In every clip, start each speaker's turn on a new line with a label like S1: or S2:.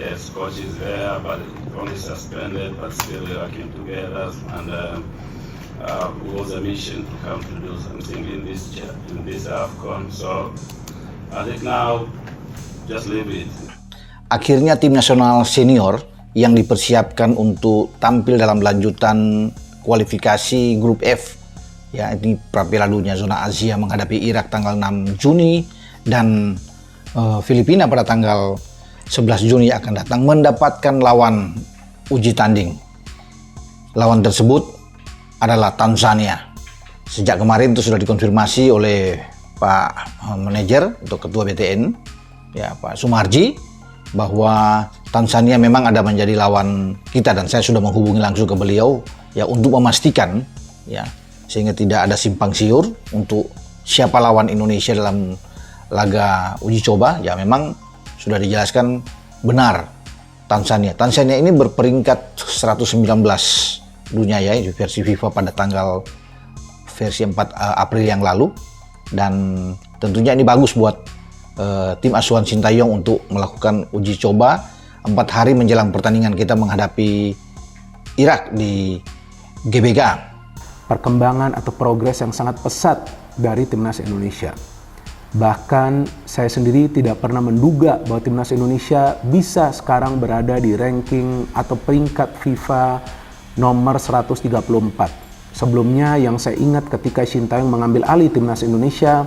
S1: yes, coach is there, but only suspended, but still we working together, and it was a mission to come to do something in this AFCON. So I think now just leave it.
S2: Akhirnya tim nasional senior yang dipersiapkan untuk tampil dalam lanjutan kualifikasi grup F, ya ini pra Piala Dunia zona Asia menghadapi Irak tanggal 6 Juni dan Filipina pada tanggal 11 Juni akan datang mendapatkan lawan uji tanding. Lawan tersebut adalah Tanzania. Sejak kemarin itu sudah dikonfirmasi oleh Pak Manajer untuk Ketua BTN, ya Pak Sumarji, bahwa Tanzania memang ada menjadi lawan kita dan saya sudah menghubungi langsung ke beliau ya untuk memastikan ya sehingga tidak ada simpang siur untuk siapa lawan Indonesia dalam laga uji coba. Ya memang sudah dijelaskan benar Tanzania. Tanzania ini berperingkat 119 dunia ya di versi FIFA pada tanggal versi 4 April yang lalu, dan tentunya ini bagus buat tim asuhan Sintayong untuk melakukan uji coba 4 hari menjelang pertandingan kita menghadapi Irak di GBK.
S3: Perkembangan atau progres yang sangat pesat dari timnas Indonesia. Bahkan saya sendiri tidak pernah menduga bahwa timnas Indonesia bisa sekarang berada di ranking atau peringkat FIFA nomor 134. Sebelumnya yang saya ingat ketika Sintayong mengambil alih timnas Indonesia,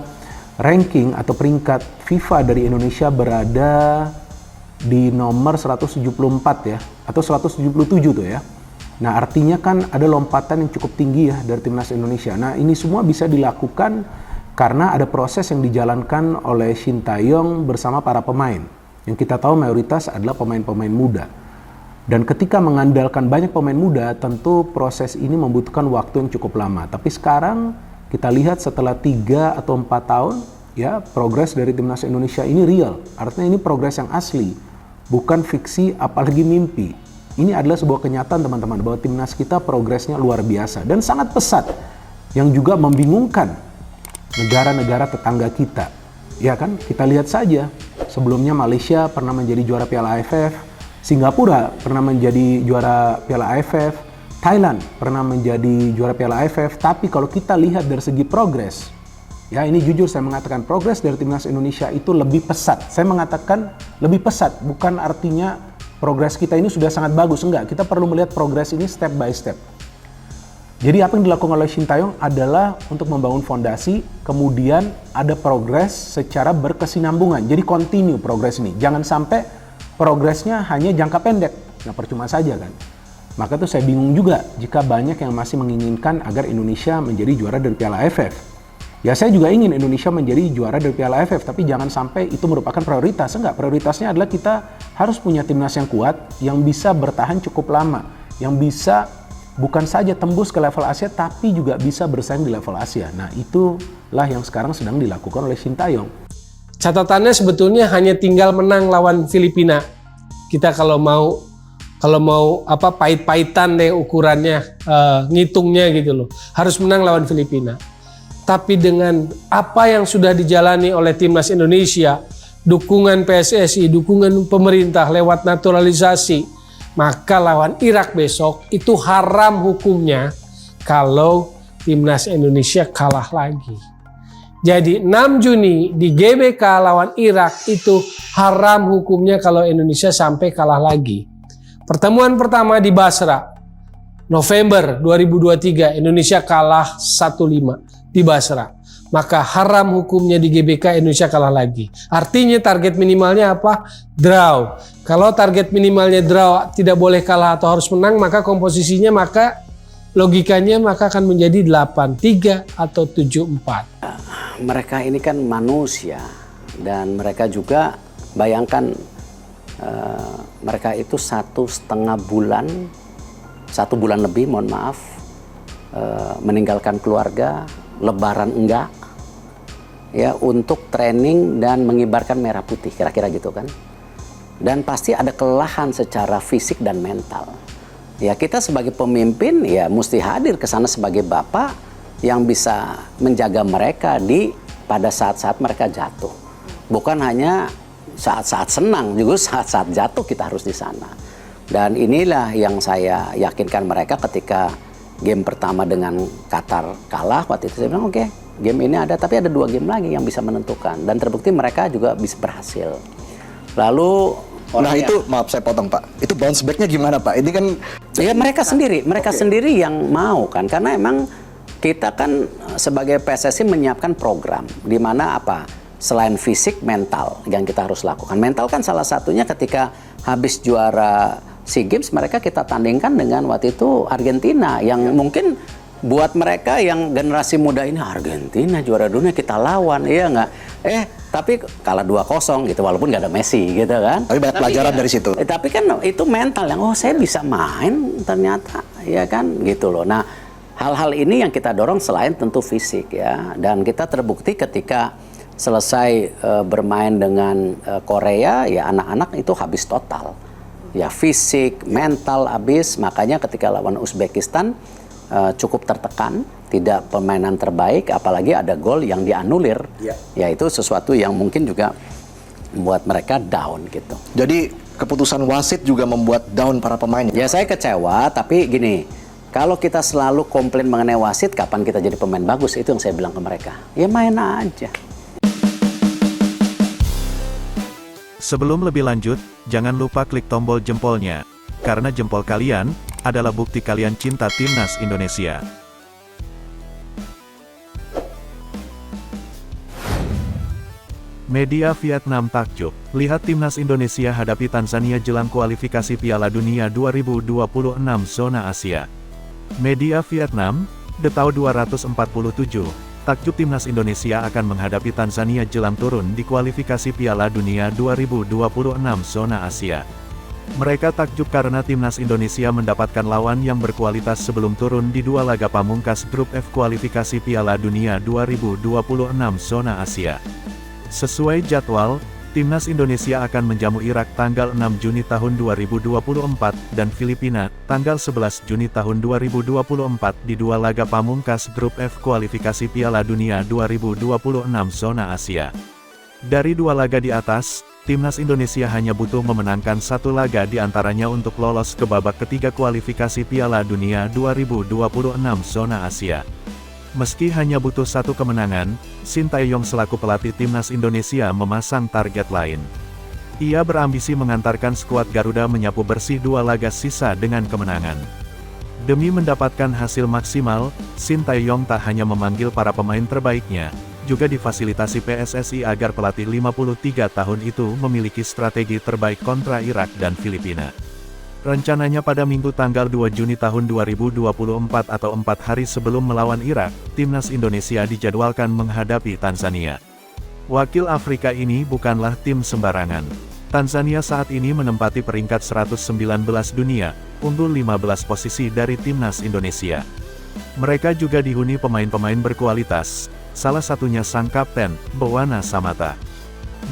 S3: ranking atau peringkat FIFA dari Indonesia berada di nomor 174 ya, atau 177 tuh ya. Nah artinya kan ada lompatan yang cukup tinggi ya dari timnas Indonesia. Nah ini semua bisa dilakukan karena ada proses yang dijalankan oleh Sintayong bersama para pemain. Yang kita tahu mayoritas adalah pemain-pemain muda. Dan ketika mengandalkan banyak pemain muda, tentu proses ini membutuhkan waktu yang cukup lama. Tapi sekarang kita lihat setelah 3 atau 4 tahun, ya progres dari timnas Indonesia ini real. Artinya ini progres yang asli, bukan fiksi apalagi mimpi. Ini adalah sebuah kenyataan teman-teman bahwa timnas kita progresnya luar biasa dan sangat pesat, yang juga membingungkan negara-negara tetangga kita. Ya kan, kita lihat saja sebelumnya Malaysia pernah menjadi juara Piala AFF, Singapura pernah menjadi juara Piala AFF, Thailand pernah menjadi juara Piala AFF. Tapi kalau kita lihat dari segi progres, ya ini jujur saya mengatakan progres dari timnas Indonesia itu lebih pesat. Saya mengatakan lebih pesat, bukan artinya progres kita ini sudah sangat bagus, enggak. Kita perlu melihat progres ini step by step. Jadi apa yang dilakukan oleh Sintayong adalah untuk membangun fondasi, kemudian ada progres secara berkesinambungan. Jadi continue progres ini. Jangan sampai progresnya hanya jangka pendek. Nah percuma saja kan. Maka tuh saya bingung juga jika banyak yang masih menginginkan agar Indonesia menjadi juara dari Piala AFF. Ya saya juga ingin Indonesia menjadi juara dari Piala AFF, tapi jangan sampai itu merupakan prioritas. Enggak, prioritasnya adalah kita harus punya timnas yang kuat, yang bisa bertahan cukup lama, yang bisa bukan saja tembus ke level Asia, tapi juga bisa bersaing di level Asia. Nah itulah yang sekarang sedang dilakukan oleh Sintayong.
S4: Catatannya sebetulnya hanya tinggal menang lawan Filipina. Kita kalau mau pahit-pahitan deh ukurannya, ngitungnya gitu loh. Harus menang lawan Filipina. Tapi dengan apa yang sudah dijalani oleh timnas Indonesia, dukungan PSSI, dukungan pemerintah lewat naturalisasi, maka lawan Irak besok itu haram hukumnya kalau timnas Indonesia kalah lagi. Jadi 6 Juni di GBK lawan Irak itu haram hukumnya kalau Indonesia sampai kalah lagi. Pertemuan pertama di Basra, November 2023, Indonesia kalah 1-5 di Basra. Maka haram hukumnya di GBK Indonesia kalah lagi. Artinya target minimalnya apa? Draw. Kalau target minimalnya draw, tidak boleh kalah atau harus menang, maka komposisinya logikanya akan menjadi 8-3 atau 7-4.
S5: Mereka ini kan manusia dan mereka juga bayangkan mereka itu 1,5 bulan, 1 bulan lebih mohon maaf, meninggalkan keluarga, lebaran enggak, ya untuk training dan mengibarkan merah putih, kira-kira gitu kan. Dan pasti ada kelelahan secara fisik dan mental. Ya kita sebagai pemimpin ya mesti hadir ke sana sebagai bapak yang bisa menjaga mereka pada saat-saat mereka jatuh. Bukan hanya saat-saat senang, juga saat-saat jatuh kita harus di sana. Dan inilah yang saya yakinkan mereka ketika game pertama dengan Qatar kalah. Waktu itu saya bilang oke, game ini ada, tapi ada 2 game lagi yang bisa menentukan. Dan terbukti mereka juga bisa berhasil. Lalu
S2: itu maaf saya potong Pak, itu bounce back-nya gimana Pak? Ini kan
S5: ya mereka sendiri yang mau kan, karena emang kita kan sebagai PSSI menyiapkan program di mana apa? Selain fisik, mental yang kita harus lakukan. Mental kan salah satunya ketika habis juara SEA Games mereka kita tandingkan dengan waktu itu Argentina yang mungkin buat mereka yang generasi muda ini Argentina juara dunia kita lawan, iya nggak? Tapi kalah 2-0 gitu walaupun nggak ada Messi gitu kan.
S2: Tapi banyak pelajaran dari situ.
S5: Tapi kan itu mental yang saya bisa main ternyata ya kan gitu loh. Nah, hal-hal ini yang kita dorong selain tentu fisik ya. Dan kita terbukti ketika selesai bermain dengan Korea ya anak-anak itu habis total. Ya fisik, mental habis, makanya ketika lawan Uzbekistan cukup tertekan, tidak permainan terbaik, apalagi ada gol yang dianulir. Ya itu sesuatu yang mungkin juga membuat mereka down gitu.
S2: Jadi keputusan wasit juga membuat down para pemain.
S5: Ya saya kecewa, tapi gini, kalau kita selalu komplain mengenai wasit, kapan kita jadi pemain bagus? Itu yang saya bilang ke mereka. Ya main aja.
S6: Sebelum lebih lanjut, jangan lupa klik tombol jempolnya, karena jempol kalian adalah bukti kalian cinta Timnas Indonesia. Media Vietnam takjub, lihat Timnas Indonesia hadapi Tanzania jelang kualifikasi Piala Dunia 2026 zona Asia. Media Vietnam, Detau 247. Takjub Timnas Indonesia akan menghadapi Tanzania jelang turun di kualifikasi Piala Dunia 2026 zona Asia. Mereka takjub karena Timnas Indonesia mendapatkan lawan yang berkualitas sebelum turun di 2 laga pamungkas grup F kualifikasi Piala Dunia 2026 zona Asia. Sesuai jadwal, Timnas Indonesia akan menjamu Irak tanggal 6 Juni tahun 2024 dan Filipina tanggal 11 Juni tahun 2024 di 2 laga pamungkas grup F kualifikasi Piala Dunia 2026 zona Asia. Dari 2 laga di atas, Timnas Indonesia hanya butuh memenangkan 1 laga di antaranya untuk lolos ke babak ketiga kualifikasi Piala Dunia 2026 zona Asia. Meski hanya butuh 1 kemenangan, Shin Tae-yong selaku pelatih Timnas Indonesia memasang target lain. Ia berambisi mengantarkan skuad Garuda menyapu bersih 2 laga sisa dengan kemenangan. Demi mendapatkan hasil maksimal, Shin Tae-yong tak hanya memanggil para pemain terbaiknya, juga difasilitasi PSSI agar pelatih 53 tahun itu memiliki strategi terbaik kontra Irak dan Filipina. Rencananya pada Minggu tanggal 2 Juni tahun 2024 atau 4 hari sebelum melawan Irak, Timnas Indonesia dijadwalkan menghadapi Tanzania. Wakil Afrika ini bukanlah tim sembarangan. Tanzania saat ini menempati peringkat 119 dunia, unggul 15 posisi dari Timnas Indonesia. Mereka juga dihuni pemain-pemain berkualitas, salah satunya sang kapten, Bwana Samatta.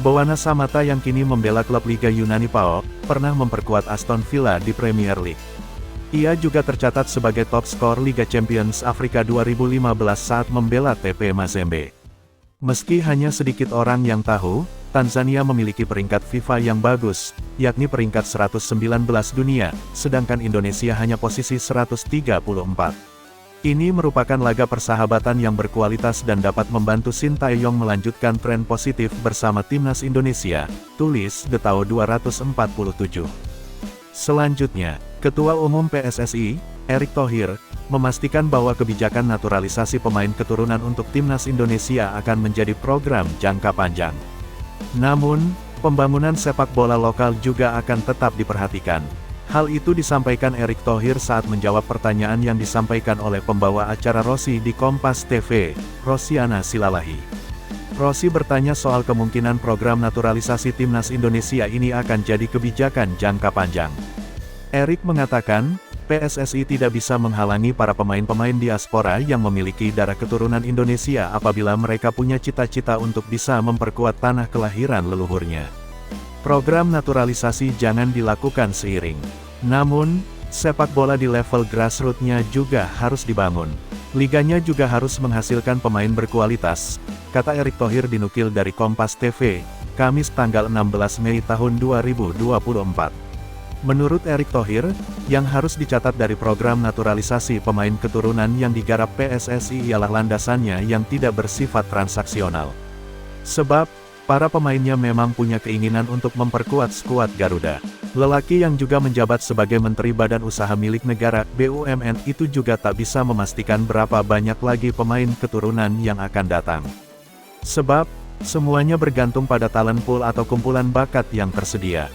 S6: Bwana Samatta yang kini membela klub Liga Yunani PAOK, pernah memperkuat Aston Villa di Premier League. Ia juga tercatat sebagai top skor Liga Champions Afrika 2015 saat membela TP Mazembe. Meski hanya sedikit orang yang tahu, Tanzania memiliki peringkat FIFA yang bagus, yakni peringkat 119 dunia, sedangkan Indonesia hanya posisi 134. Ini merupakan laga persahabatan yang berkualitas dan dapat membantu Shin Tae-yong melanjutkan tren positif bersama Timnas Indonesia, tulis Detau 247. Selanjutnya, Ketua Umum PSSI, Erick Thohir, memastikan bahwa kebijakan naturalisasi pemain keturunan untuk Timnas Indonesia akan menjadi program jangka panjang. Namun, pembangunan sepak bola lokal juga akan tetap diperhatikan. Hal itu disampaikan Erick Thohir saat menjawab pertanyaan yang disampaikan oleh pembawa acara Rossi di Kompas TV, Rosiana Silalahi. Rossi bertanya soal kemungkinan program naturalisasi Timnas Indonesia ini akan jadi kebijakan jangka panjang. Erick mengatakan, PSSI tidak bisa menghalangi para pemain-pemain diaspora yang memiliki darah keturunan Indonesia apabila mereka punya cita-cita untuk bisa memperkuat tanah kelahiran leluhurnya. Program naturalisasi jangan dilakukan seiring. Namun, sepak bola di level grassroots-nya juga harus dibangun. Liganya juga harus menghasilkan pemain berkualitas, kata Erick Thohir dinukil dari Kompas TV. Kamis tanggal 16 Mei tahun 2024. Menurut Erick Thohir, yang harus dicatat dari program naturalisasi pemain keturunan yang digarap PSSI ialah landasannya yang tidak bersifat transaksional. Sebab, para pemainnya memang punya keinginan untuk memperkuat skuad Garuda. Lelaki yang juga menjabat sebagai Menteri Badan Usaha Milik Negara (BUMN) itu juga tak bisa memastikan berapa banyak lagi pemain keturunan yang akan datang. Sebab, semuanya bergantung pada talent pool atau kumpulan bakat yang tersedia.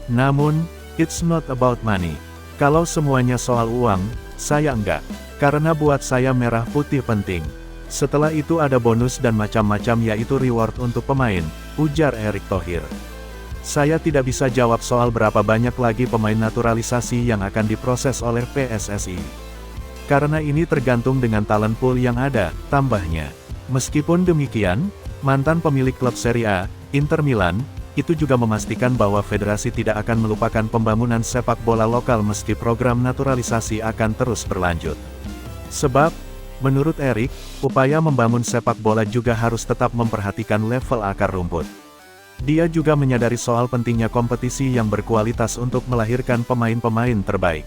S6: Namun, it's not about money. Kalau semuanya soal uang, saya enggak. Karena buat saya merah putih penting. Setelah itu ada bonus dan macam-macam yaitu reward untuk pemain, ujar Erick Thohir. Saya tidak bisa jawab soal berapa banyak lagi pemain naturalisasi yang akan diproses oleh PSSI. Karena ini tergantung dengan talent pool yang ada, tambahnya. Meskipun demikian, mantan pemilik klub Serie A, Inter Milan, itu juga memastikan bahwa federasi tidak akan melupakan pembangunan sepak bola lokal meski program naturalisasi akan terus berlanjut. Sebab, menurut Erick, upaya membangun sepak bola juga harus tetap memperhatikan level akar rumput. Dia juga menyadari soal pentingnya kompetisi yang berkualitas untuk melahirkan pemain-pemain terbaik.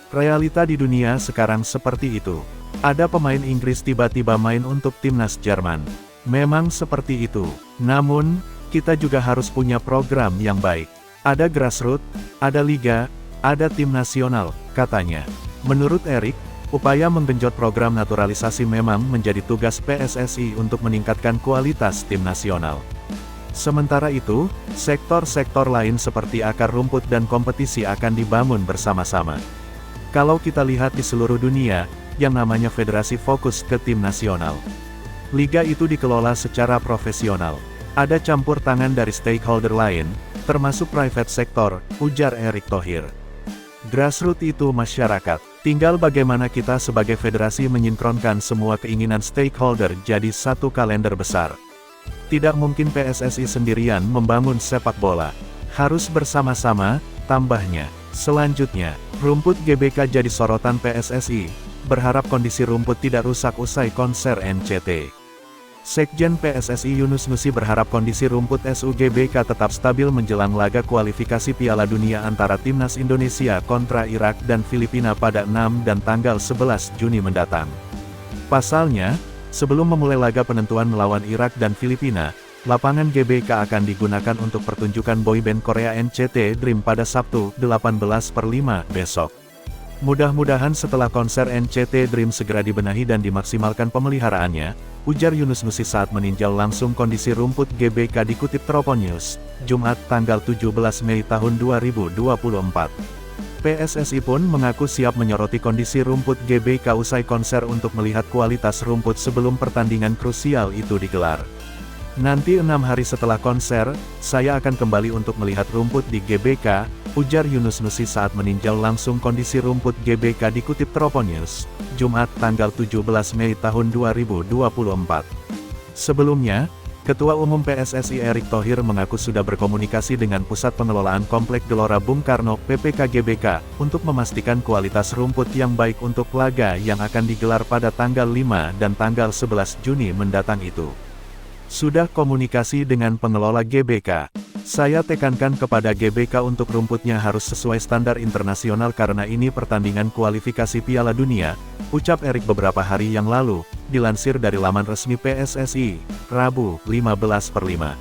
S6: Realita di dunia sekarang seperti itu. Ada pemain Inggris tiba-tiba main untuk timnas Jerman. Memang seperti itu. Namun, kita juga harus punya program yang baik. Ada grassroots, ada liga, ada tim nasional, katanya. Menurut Erick, upaya menggenjot program naturalisasi memang menjadi tugas PSSI untuk meningkatkan kualitas tim nasional. Sementara itu, sektor-sektor lain seperti akar rumput dan kompetisi akan dibangun bersama-sama. Kalau kita lihat di seluruh dunia, yang namanya federasi fokus ke tim nasional. Liga itu dikelola secara profesional. Ada campur tangan dari stakeholder lain, termasuk private sector, ujar Erick Thohir. Grassroots itu masyarakat. Tinggal bagaimana kita sebagai federasi menyinkronkan semua keinginan stakeholder jadi satu kalender besar. Tidak mungkin PSSI sendirian membangun sepak bola. Harus bersama-sama, tambahnya. Selanjutnya, rumput GBK jadi sorotan PSSI. Berharap kondisi rumput tidak rusak usai konser NCT. Sekjen PSSI Yunus Nusi berharap kondisi rumput SUGBK tetap stabil menjelang laga kualifikasi Piala Dunia antara Timnas Indonesia kontra Irak dan Filipina pada 6 dan tanggal 11 Juni mendatang. Pasalnya, sebelum memulai laga penentuan melawan Irak dan Filipina, lapangan GBK akan digunakan untuk pertunjukan boyband Korea NCT Dream pada Sabtu, 18/5 besok. Mudah-mudahan setelah konser NCT Dream segera dibenahi dan dimaksimalkan pemeliharaannya, ujar Yunus Nusi saat meninjau langsung kondisi rumput GBK dikutip Troponews, Jumat tanggal 17 Mei tahun 2024. PSSI pun mengaku siap menyoroti kondisi rumput GBK usai konser untuk melihat kualitas rumput sebelum pertandingan krusial itu digelar. Nanti 6 hari setelah konser, saya akan kembali untuk melihat rumput di GBK, ujar Yunus Nusi saat meninjau langsung kondisi rumput GBK dikutip Troponews, Jumat tanggal 17 Mei tahun 2024. Sebelumnya, Ketua Umum PSSI Erick Thohir mengaku sudah berkomunikasi dengan Pusat Pengelolaan Komplek Gelora Bung Karno (PPK GBK) untuk memastikan kualitas rumput yang baik untuk laga yang akan digelar pada tanggal 5 dan tanggal 11 Juni mendatang itu. Sudah komunikasi dengan pengelola GBK. Saya tekankan kepada GBK untuk rumputnya harus sesuai standar internasional karena ini pertandingan kualifikasi Piala Dunia, ucap Erick beberapa hari yang lalu, dilansir dari laman resmi PSSI, Rabu, 15/5.